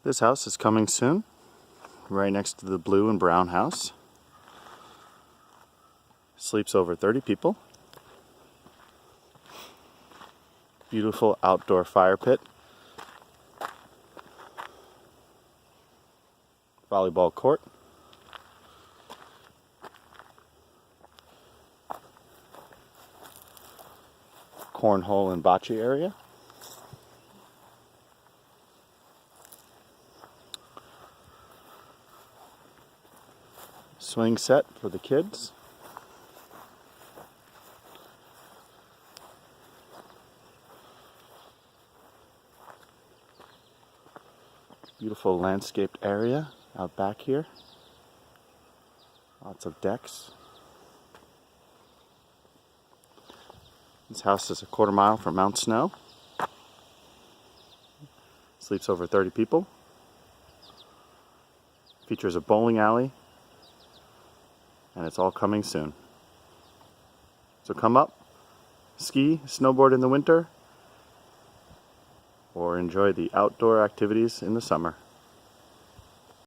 This house is coming soon, right next to the blue and brown house. Sleeps over 30 people. Beautiful outdoor fire pit. Volleyball court. Cornhole and bocce area. Swing set for the kids. Beautiful landscaped area out back here. Lots of decks. This house is a quarter mile from Mount Snow. Sleeps over 30 people. Features a bowling alley. And it's all coming soon. So come up, ski, snowboard in the winter, or enjoy the outdoor activities in the summer.